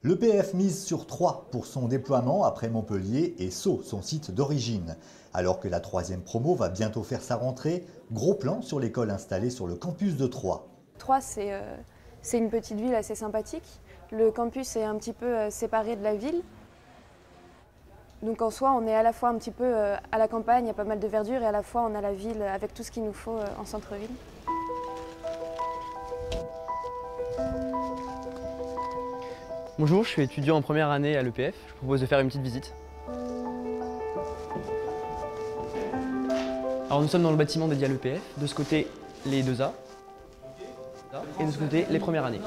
L'EPF mise sur Troyes pour son déploiement après Montpellier et Sceaux, son site d'origine. Alors que la troisième promo va bientôt faire sa rentrée, gros plan sur l'école installée sur le campus de Troyes. Troyes, c'est une petite ville assez sympathique. Le campus est un petit peu séparé de la ville. Donc en soi, on est à la fois un petit peu à la campagne, il y a pas mal de verdure, et à la fois on a la ville avec tout ce qu'il nous faut en centre-ville. Bonjour, je suis étudiant en première année à l'EPF. Je propose de faire une petite visite. Alors nous sommes dans le bâtiment dédié à l'EPF. De ce côté, les 2A. Et de ce côté, les premières années.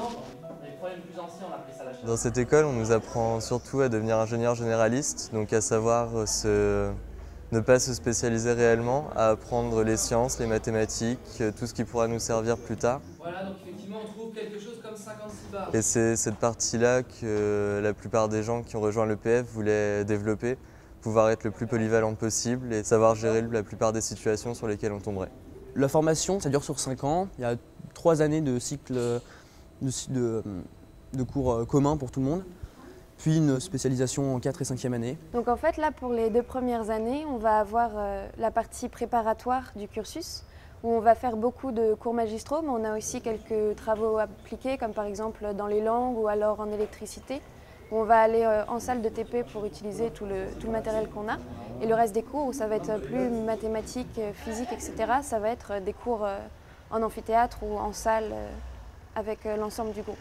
Dans cette école, on nous apprend surtout à devenir ingénieur généraliste, donc à savoir ne pas se spécialiser réellement, à apprendre les sciences, les mathématiques, tout ce qui pourra nous servir plus tard. Voilà, donc effectivement, on trouve quelque chose comme 56 bars. Et c'est cette partie-là que la plupart des gens qui ont rejoint l'EPF voulaient développer, pouvoir être le plus polyvalent possible et savoir gérer la plupart des situations sur lesquelles on tomberait. La formation, ça dure sur 5 ans. Il y a 3 années de cycle de cours communs pour tout le monde, puis une spécialisation en 4 et 5e année. Donc en fait, là, pour les 2 premières années, on va avoir la partie préparatoire du cursus, où on va faire beaucoup de cours magistraux, mais on a aussi quelques travaux appliqués, comme par exemple dans les langues ou alors en électricité, où on va aller en salle de TP pour utiliser tout le matériel qu'on a. Et le reste des cours, où ça va être plus mathématiques, physique, etc., ça va être des cours en amphithéâtre ou en salle avec l'ensemble du groupe.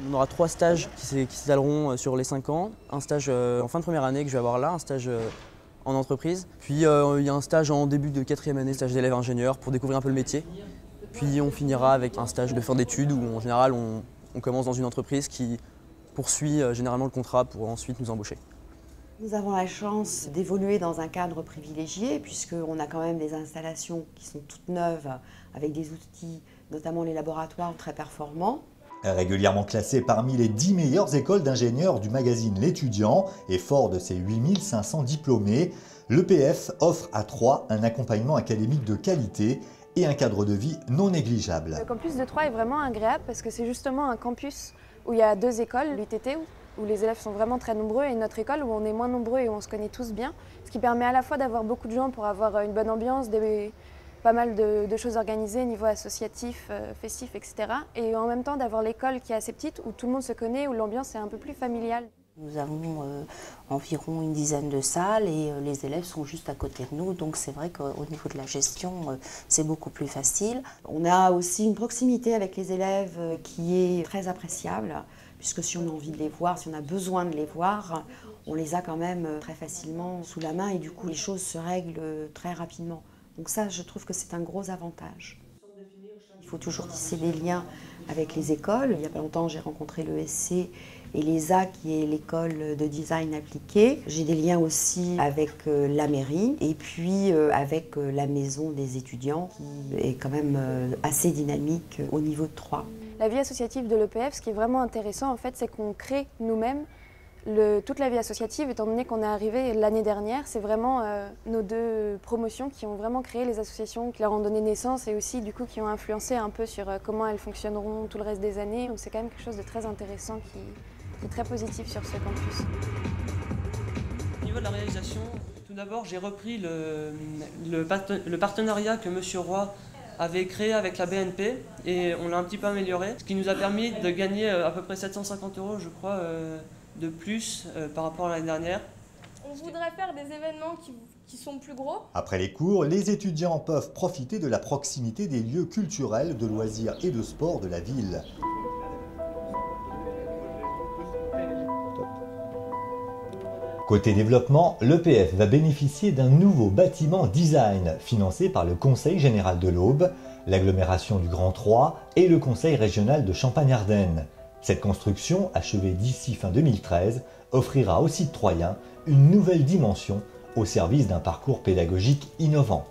On aura 3 stages qui s'étaleront sur les 5 ans. Un stage en fin de première année que je vais avoir là, un stage en entreprise. Puis il y a un stage en début de 4e année, stage d'élève ingénieur pour découvrir un peu le métier. Puis on finira avec un stage de fin d'études où en général on commence dans une entreprise qui poursuit généralement le contrat pour ensuite nous embaucher. Nous avons la chance d'évoluer dans un cadre privilégié puisqu'on a quand même des installations qui sont toutes neuves avec des outils, notamment les laboratoires, très performants. Régulièrement classé parmi les 10 meilleures écoles d'ingénieurs du magazine L'Étudiant et fort de ses 8500 diplômés, l'EPF offre à Troyes un accompagnement académique de qualité et un cadre de vie non négligeable. Le campus de Troyes est vraiment agréable parce que c'est justement un campus où il y a 2 écoles, l'UTT, où les élèves sont vraiment très nombreux, et notre école où on est moins nombreux et où on se connaît tous bien, ce qui permet à la fois d'avoir beaucoup de gens pour avoir une bonne ambiance, pas mal de choses organisées niveau associatif, festif, etc. Et en même temps d'avoir l'école qui est assez petite, où tout le monde se connaît, où l'ambiance est un peu plus familiale. Nous avons environ une dizaine de salles et les élèves sont juste à côté de nous, donc c'est vrai qu'au niveau de la gestion, c'est beaucoup plus facile. On a aussi une proximité avec les élèves qui est très appréciable, puisque si on a envie de les voir, si on a besoin de les voir, on les a quand même très facilement sous la main et du coup les choses se règlent très rapidement. Donc ça, je trouve que c'est un gros avantage. Il faut toujours tisser des liens avec les écoles. Il n'y a pas longtemps, j'ai rencontré l'ESC et l'ESA, qui est l'école de design appliqué. J'ai des liens aussi avec la mairie et puis avec la maison des étudiants, qui est quand même assez dynamique au niveau de Troyes. La vie associative de l'EPF, ce qui est vraiment intéressant, en fait, c'est qu'on crée nous-mêmes toute la vie associative, étant donné qu'on est arrivé l'année dernière. C'est vraiment nos 2 promotions qui ont vraiment créé les associations, qui leur ont donné naissance et aussi du coup qui ont influencé un peu sur comment elles fonctionneront tout le reste des années. Donc c'est quand même quelque chose de très intéressant qui est très positif sur ce campus. Au niveau de la réalisation, tout d'abord j'ai repris le partenariat que M. Roy avait créé avec la BNP et on l'a un petit peu amélioré, ce qui nous a permis de gagner à peu près 750 €, je crois, de plus par rapport à l'année dernière. On voudrait faire des événements qui sont plus gros. Après les cours, les étudiants peuvent profiter de la proximité des lieux culturels, de loisirs et de sport de la ville. Côté développement, l'EPF va bénéficier d'un nouveau bâtiment design financé par le Conseil général de l'Aube, l'agglomération du Grand Troyes et le Conseil régional de Champagne-Ardenne. Cette construction, achevée d'ici fin 2013, offrira aux sites troyens une nouvelle dimension au service d'un parcours pédagogique innovant.